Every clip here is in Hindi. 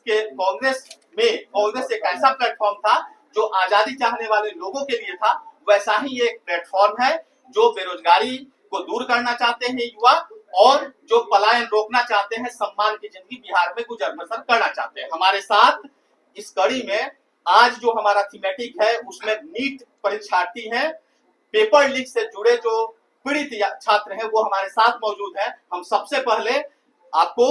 कांग्रेस एक ऐसा प्लेटफॉर्म था जो आजादी चाहने वाले लोगों के लिए था, वैसा ही एक प्लेटफॉर्म है जो बेरोजगारी को दूर करना चाहते हैं युवा, और जो पलायन रोकना चाहते हैं, सम्मान की जिंदगी बिहार में गुजर बसर करना चाहते हैं। हमारे साथ इस कड़ी में आज जो हमारा थीमेटिक है उसमें नीट परीक्षार्थी हैं, पेपर लीक से जुड़े जो पीड़ित छात्र हैं वो हमारे साथ मौजूद हैं। हम सबसे पहले आपको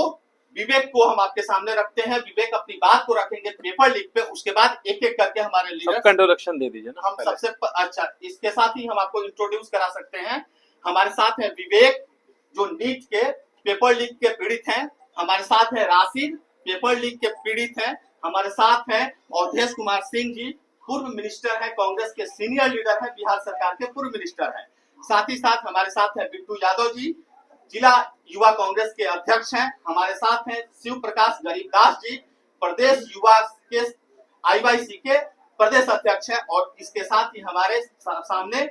विवेक को हम आपके सामने रखते हैं। विवेक अपनी बात को रखेंगे पेपर लीक पे, उसके बाद एक एक करके हमारे लीडर इंट्रोडक्शन दे दीजिए ना। हम सबसे अच्छा इसके साथ ही हम आपको इंट्रोड्यूस करा सकते हैं। हमारे साथ है विवेक जो नीट के पेपर लीक के पीड़ित हैं, हमारे साथ है राशिद पेपर लीक के पीड़ित हैं, हमारे साथ है अवधेश कुमार सिंह जी पूर्व मिनिस्टर है, कांग्रेस के सीनियर लीडर है, बिहार सरकार के पूर्व मिनिस्टर है। साथ ही साथ हमारे साथ है बिट्टू यादव जी, जिला युवा कांग्रेस के अध्यक्ष हैं। हमारे साथ हैं शिव प्रकाश गरीबदास जी, प्रदेश युवा के आईवाईसी के प्रदेश अध्यक्ष हैं, और इसके साथ ही हमारे सामने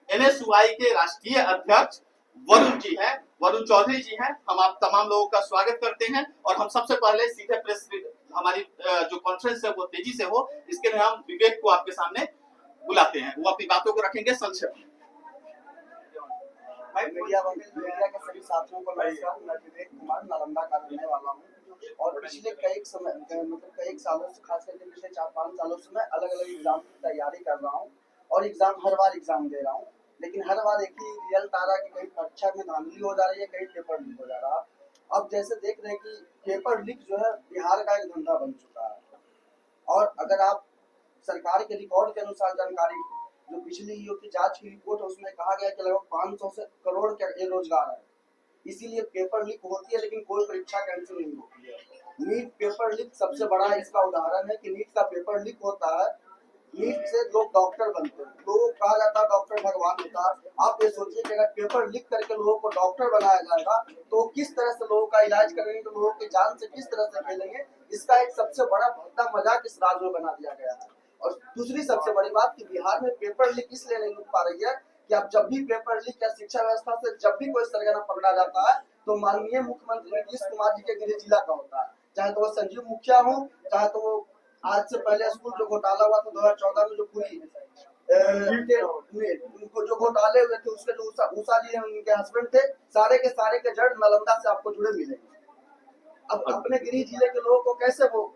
एनएसयूआई के राष्ट्रीय अध्यक्ष वरुण जी हैं, वरुण चौधरी जी हैं। हम आप तमाम लोगों का स्वागत करते हैं, और हम सबसे पहले सीधे प्रेस हमारी जो कॉन्फ्रेंस है वो तेजी से हो, इसके लिए हम विवेक को आपके सामने बुलाते हैं, वो अपनी बातों को रखेंगे संक्षेप में। मीडिया के सभी साथियों को नमस्कार। मैं विवेक कुमार नालंदा का रहने वाला हूँ, और पिछले कई सालों से, खास करके पिछले 4-5 सालों से मैं अलग अलग एग्जाम की तैयारी कर रहा हूँ, और हर बार एग्जाम दे रहा हूँ, लेकिन हर बार एक ही रिजल्ट आ रहा है कि कहीं परीक्षा में धांधली हो जा रही है, कहीं पेपर लीक हो जा रहा है। अब जैसे देख रहे हैं कि पेपर लीक जो है बिहार का एक धंधा बन चुका है, और अगर आप सरकार के रिकॉर्ड के अनुसार जानकारी, जो पिछली ईओ की जांच की रिपोर्ट है उसमें कहा गया कि लगभग 500 करोड़ के रोजगार है, इसीलिए पेपर लीक होती है, लेकिन कोई परीक्षा कैंसिल नहीं होती है। नीट पेपर लीक सबसे बड़ा इसका उदाहरण है कि नीट का पेपर लीक होता है, नीट से लोग डॉक्टर बनते हैं, लोगों को कहा जाता है डॉक्टर भगवान होता है। आप ये सोचिए कि अगर पेपर लीक करके लोगों को डॉक्टर बनाया जाएगा तो किस तरह से लोगों का इलाज करेंगे, तो लोगों की जान से किस तरह से खेलेंगे, इसका एक सबसे बड़ा भद्दा मजाक इस राज्य में बना दिया गया है। और दूसरी सबसे बड़ी बात कि बिहार में पेपर लीक इसलिए नहीं रुक पा रही है कि अब जब भी पेपर लीक या शिक्षा व्यवस्था से जब भी कोई सरगना पकड़ा जाता है तो माननीय मुख्यमंत्री नीतीश कुमार जी के गृह जिला का होता है, चाहे तो वो संजीव मुखिया हो, चाहे तो वो आज से पहले स्कूल जो घोटाला हुआ था 2014 में, जो पूरी उनको जो घोटाले हुए थे उसके जो उषा जी उनके हस्बैंड थे, सारे के जड़ नालंदा से आपको जुड़े मिलेंगे। अब अपने गृह जिले के लोगों को कैसे वो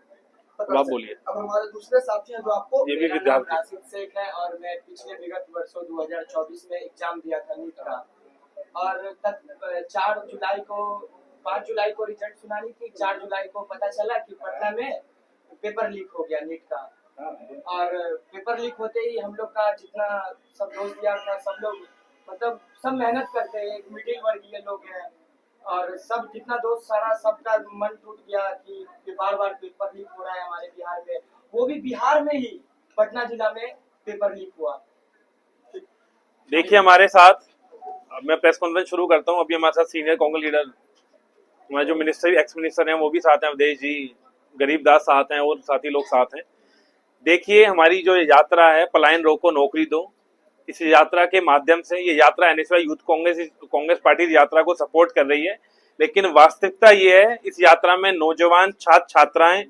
आप बोलिए। अब हमारे दूसरे साथी हैं जो आपको, ये भी विद्यार्थी राशिद शेख है, और मैं पिछले विगत वर्षों 2024 में एग्जाम दिया था नीट का, और 5 जुलाई को रिजल्ट सुनानी थी। 4 जुलाई को पता चला कि पटना में पेपर लीक हो गया नीट का, और पेपर लीक होते ही हम लोग का जितना सब दोस्त यार था, सब लोग मतलब सब मेहनत करते हैं, एक मिडिल वर्गीय लोग हैं, और सब जितना दोस्त सारा सबका मन टूट गया कि बार बार पेपर लीक हो रहा है हमारे बिहार में, वो भी बिहार में ही पटना जिला में पेपर लीक हुआ। देखिए हमारे साथ, मैं प्रेस कॉन्फ्रेंस शुरू करता हूँ। अभी हमारे साथ सीनियर कांग्रेस लीडर, हमारे जो मिनिस्टर एक्स मिनिस्टर हैं वो भी साथ हैं, अवधेश जी, गरीबदास साथ हैं, और साथी लोग साथ हैं। देखिए हमारी जो यात्रा है पलायन रोको नौकरी दो, इस यात्रा के माध्यम से, ये यात्रा एनएसयूआई यूथ कांग्रेस पार्टी इस यात्रा को सपोर्ट कर रही है, लेकिन वास्तविकता ये है इस यात्रा में नौजवान छात्र छात्राएं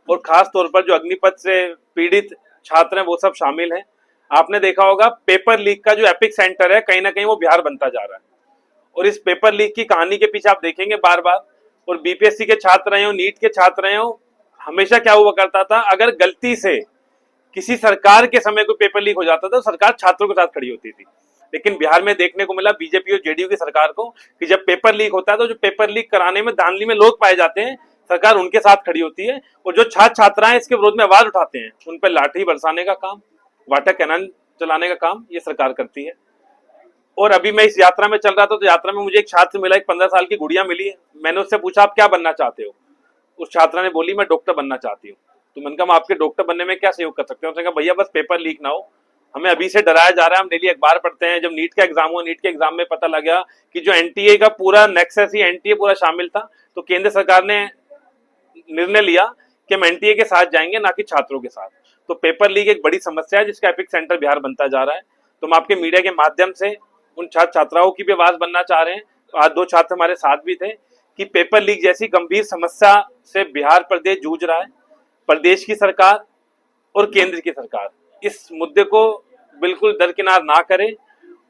और खास तौर पर जो अग्निपथ से पीड़ित छात्र हैं वो सब शामिल हैं। आपने देखा होगा पेपर लीक का जो एपिक सेंटर है कहीं ना कहीं वो बिहार बनता जा रहा है, और इस पेपर लीक की कहानी के पीछे आप देखेंगे बार बार, और बीपीएससी के छात्र रहे हो, नीट के छात्र रहे हो, हमेशा क्या हुआ करता था, अगर गलती से किसी सरकार के समय कोई पेपर लीक हो जाता था तो सरकार छात्रों के साथ खड़ी होती थी। लेकिन बिहार में देखने को मिला बीजेपी और जेडीयू की सरकार को कि जब पेपर लीक होता है तो जो पेपर लीक कराने में धांधली में लोग पाए जाते हैं, सरकार उनके साथ खड़ी होती है, और जो छात्र छात्राएं इसके विरोध में आवाज उठाते हैं उन पर लाठी बरसाने का काम, वाटर कैनन चलाने का काम ये सरकार करती है। और अभी मैं इस यात्रा में चल रहा था तो यात्रा में मुझे एक छात्र मिला, एक 15 साल की गुड़िया मिली है। मैंने उससे पूछा आप क्या बनना चाहते हो? उस छात्रा ने बोली मैं डॉक्टर बनना चाहती हूँ। तो मैंने कहा आपके डॉक्टर बनने में क्या सहयोग कर सकते हैं? उसने कहा भैया बस पेपर लीक ना हो, हमें अभी से डराया जा रहा है, हम डेली अखबार पढ़ते हैं। जब नीट का एग्जाम हुआ, नीट के एग्जाम में पता लगा कि जो एनटीए का पूरा नेक्सस ही एनटीए पूरा शामिल था, तो केंद्र सरकार ने निर्णय लिया कि हम एनटीए के साथ जाएंगे ना कि छात्रों के साथ। तो पेपर लीक एक बड़ी समस्या है जिसका एपिक सेंटर बिहार बनता जा रहा है। तो हम आपके मीडिया के माध्यम से उन छात्र छात्राओं की भी आवाज बनना चाह रहे हैं। आज 2 छात्र हमारे साथ भी थे कि पेपर लीक जैसी गंभीर समस्या से बिहार प्रदेश जूझ रहा है। प्रदेश की सरकार और केंद्र की सरकार इस मुद्दे को बिल्कुल दरकिनार ना करे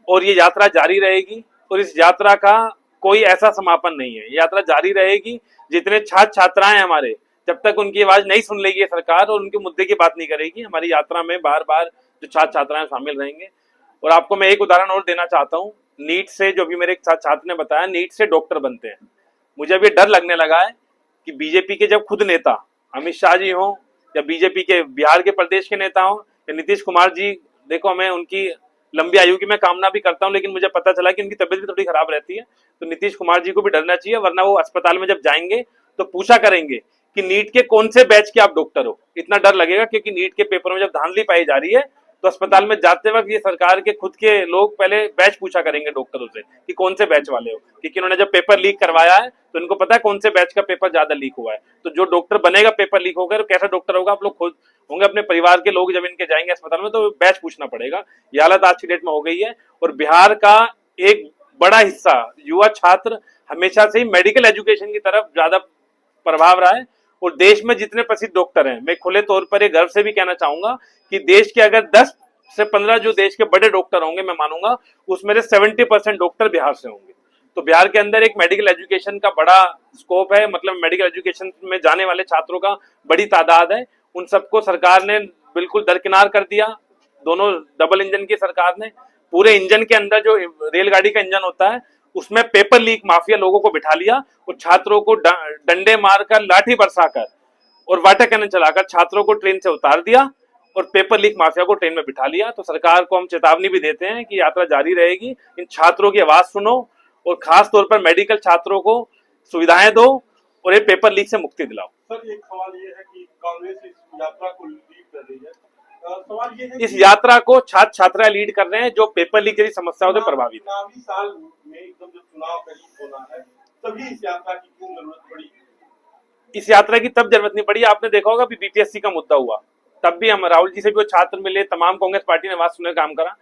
और ये यात्रा जारी रहेगी और इस यात्रा का कोई ऐसा समापन नहीं है। यात्रा जारी रहेगी। जितने छात्र छात्राएं हमारे, जब तक उनकी आवाज नहीं सुन लेगी सरकार और उनके मुद्दे की बात नहीं करेगी, हमारी यात्रा में बार बार जो छात्र छात्राएं शामिल रहेंगे। और आपको मैं एक उदाहरण और देना चाहता हूँ। नीट से, जो भी मेरे एक छात्र ने बताया, नीट से डॉक्टर बनते हैं। मुझे अभी डर लगने लगा है कि बीजेपी के जब खुद नेता अमित शाह जी हों या बीजेपी के बिहार के प्रदेश के नेता हों या नीतीश कुमार जी, देखो मैं उनकी लंबी आयु की मैं कामना भी करता हूं, लेकिन मुझे पता चला कि उनकी तबीयत भी थोड़ी खराब रहती है। तो नीतीश कुमार जी को भी डरना चाहिए, वरना वो अस्पताल में जब जाएंगे तो पूछा करेंगे कि नीट के कौन से बैच के आप डॉक्टर हो। इतना डर लगेगा, क्योंकि नीट के पेपर में जब धांधली पाई जा रही है तो अस्पताल में जाते वक्त ये सरकार के खुद के लोग पहले बैच पूछा करेंगे डॉक्टरों से कि कौन से बैच वाले हो, क्योंकि उन्होंने जब पेपर लीक करवाया है तो इनको पता है कौन से बैच का पेपर ज्यादा लीक हुआ है। तो जो डॉक्टर बनेगा पेपर लीक होकर, कैसा डॉक्टर होगा, आप लोग खुद होंगे, अपने परिवार के लोग जब इनके जाएंगे अस्पताल में तो बैच पूछना पड़ेगा। ये हालत आज की डेट में हो गई है। और बिहार का एक बड़ा हिस्सा युवा छात्र हमेशा से ही मेडिकल एजुकेशन की तरफ ज्यादा प्रभाव रहा है। और देश में जितने प्रसिद्ध डॉक्टर हैं, मैं खुले तौर पर ये गर्व से भी कहना चाहूंगा कि देश के अगर 10 से 15 जो देश के बड़े डॉक्टर होंगे, मैं मानूंगा उसमें से 70% डॉक्टर बिहार से होंगे। तो बिहार के अंदर एक मेडिकल एजुकेशन का बड़ा स्कोप है, मतलब मेडिकल एजुकेशन में जाने वाले छात्रों का बड़ी तादाद है। उन सबको सरकार ने बिल्कुल दरकिनार कर दिया। दोनों डबल इंजन की सरकार ने पूरे इंजन के अंदर, जो रेलगाड़ी का इंजन होता है, उसमें पेपर लीक माफिया लोगों को बिठा लिया और छात्रों को डंडे मारकर, लाठी बरसाकर और वाटर कैनन चलाकर छात्रों को ट्रेन से उतार दिया और पेपर लीक माफिया को ट्रेन में बिठा लिया। तो सरकार को हम चेतावनी भी देते हैं कि यात्रा जारी रहेगी। इन छात्रों की आवाज सुनो और खास तौर पर मेडिकल छात्रों को सुविधाएं दो और ये पेपर लीक से मुक्ति दिलाओ। सर, एक सवाल ये है कि कांग्रेस इस यात्रा को लीड कर रही है। सवाल ये है इस यात्रा को छात्र छात्राएं लीड कर रहे हैं जो पेपर लीक जैसी समस्याओं से प्रभावित है। चुनावी साल में एकदम जब चुनाव करीब होना है, तभी इस यात्रा की क्यों जरूरत पड़ी? इस यात्रा की तब जरूरत नहीं पड़ी, आपने देखा होगा बीपीएससी का मुद्दा हुआ, तब भी हम राहुल जी से भी वो छात्र मिले, तमाम कांग्रेस पार्टी ने आवाज सुनने का काम करा।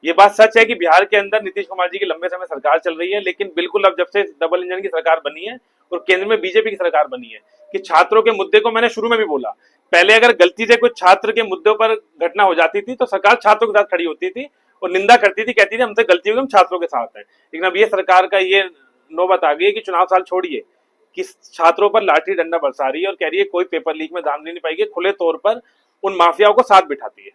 ये बात सच है कि बिहार के अंदर नीतीश कुमार जी की लंबे समय सरकार चल रही है, लेकिन बिल्कुल अब जब से डबल इंजन की सरकार बनी है और केंद्र में बीजेपी की सरकार बनी है, कि छात्रों के मुद्दे को, मैंने शुरू में भी बोला, पहले अगर गलती से कुछ छात्र के मुद्दों पर घटना हो जाती थी तो सरकार छात्रों के साथ खड़ी होती थी और निंदा करती थी, कहती थी हमसे गलती होगी, हम छात्रों के साथ हैं। लेकिन अब ये सरकार का ये नौबत आ गई है कि चुनाव साल छोड़िए, कि छात्रों पर लाठी डंडा बरसा रही है और कह रही है कोई पेपर लीक में धांधली नहीं पाएगी, खुले तौर पर उन माफियाओं को साथ बिठाती है।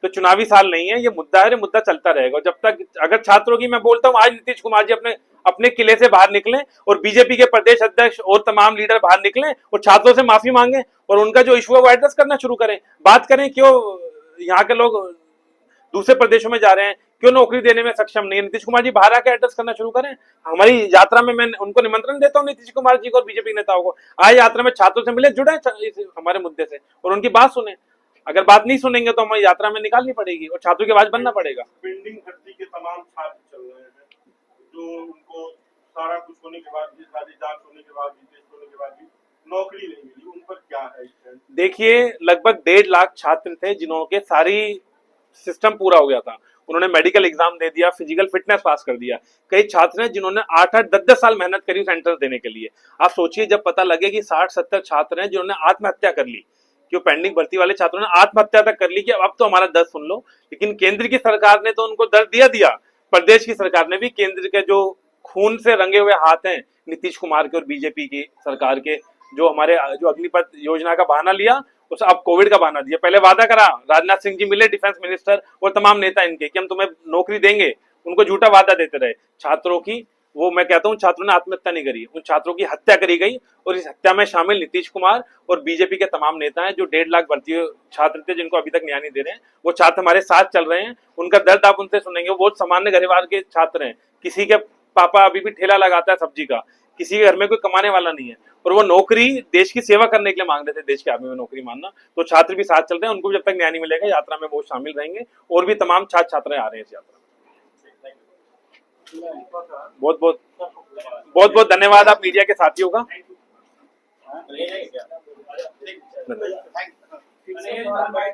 तो चुनावी साल नहीं है, ये मुद्दा है, ये मुद्दा चलता रहेगा। जब तक अगर छात्रों की, मैं बोलता हूं, आज नीतीश कुमार जी अपने किले से बाहर निकले और बीजेपी के प्रदेश अध्यक्ष और तमाम लीडर बाहर निकले और छात्रों से माफी मांगे और उनका जो इशू है वो एड्रेस करना शुरू करें। बात करें क्यों यहाँ के लोग दूसरे प्रदेशों में जा रहे हैं, क्यों नौकरी देने में सक्षम नहीं है, नीतीश कुमार जी बाहर आकर एड्रेस करना शुरू करें। हमारी यात्रा में मैं उनको निमंत्रण देता हूँ, नीतीश कुमार जी को और बीजेपी नेताओं को, आज यात्रा में छात्रों से मिले, जुड़े हमारे मुद्दे से और उनकी बात सुने। अगर बात नहीं सुनेंगे तो हमें यात्रा में निकालनी पड़ेगी और छात्रों की आवाज बनना पड़ेगा। पेंडिंग भर्ती के तमाम छात्र चल रहे हैं, जो उनको सारा कुछ होने के बाद भी, सारी जांच होने के बाद भी, टेस्ट होने के बाद भी नौकरी नहीं मिली, उन पर क्या है? देखिए, लगभग 1.5 लाख छात्र थे जिन्होंने सारी सिस्टम पूरा हो गया था, उन्होंने मेडिकल एग्जाम दे दिया, फिजिकल फिटनेस पास कर दिया। कई छात्र हैं जिन्होंने 8-8, 10-10 साल मेहनत करी सेंटर देने के लिए। आप सोचिए, जब पता लगे कि 60-70 छात्र हैं जिन्होंने आत्महत्या कर ली, जो पेंडिंग भर्ती वाले छात्रों ने आत्महत्या तक कर ली कि अब तो हमारा दर्द सुन लो। लेकिन केंद्र की सरकार ने तो उनको दर्द दिया, प्रदेश की सरकार ने भी, केंद्र के जो खून से रंगे हुए हाथ हैं नीतीश कुमार के और बीजेपी की सरकार के, जो हमारे जो अग्निपथ योजना का बहाना लिया, उसे अब कोविड का बहाना दिया। पहले वादा करा, राजनाथ सिंह जी मिले डिफेंस मिनिस्टर और तमाम नेता इनके, कि हम तुम्हें नौकरी देंगे, उनको झूठा वादा देते रहे। छात्रों की, वो मैं कहता हूं, छात्रों ने आत्महत्या नहीं करी, उन छात्रों की हत्या करी गई और इस हत्या में शामिल नीतीश कुमार और बीजेपी के तमाम नेता हैं। जो 1.5 लाख भर्ती छात्र थे जिनको अभी तक न्याय नहीं दे रहे हैं, वो छात्र हमारे साथ चल रहे हैं। उनका दर्द आप उनसे सुनेंगे। वो बहुत सामान्य परिवार के छात्र हैं, किसी के पापा अभी भी ठेला लगाता है सब्जी का, किसी के घर में कोई कमाने वाला नहीं है और वो नौकरी देश की सेवा करने के लिए मांग रहे थे, देश के आर्मी में नौकरी मानना। तो छात्र भी साथ चल रहे हैं, उनको जब तक न्याय नहीं मिलेगा यात्रा में वो शामिल रहेंगे और भी तमाम छात्र छात्राएं आ रहे हैं इस यात्रा में। बहुत बहुत धन्यवाद आप मीडिया के साथियों का। धन्यवाद।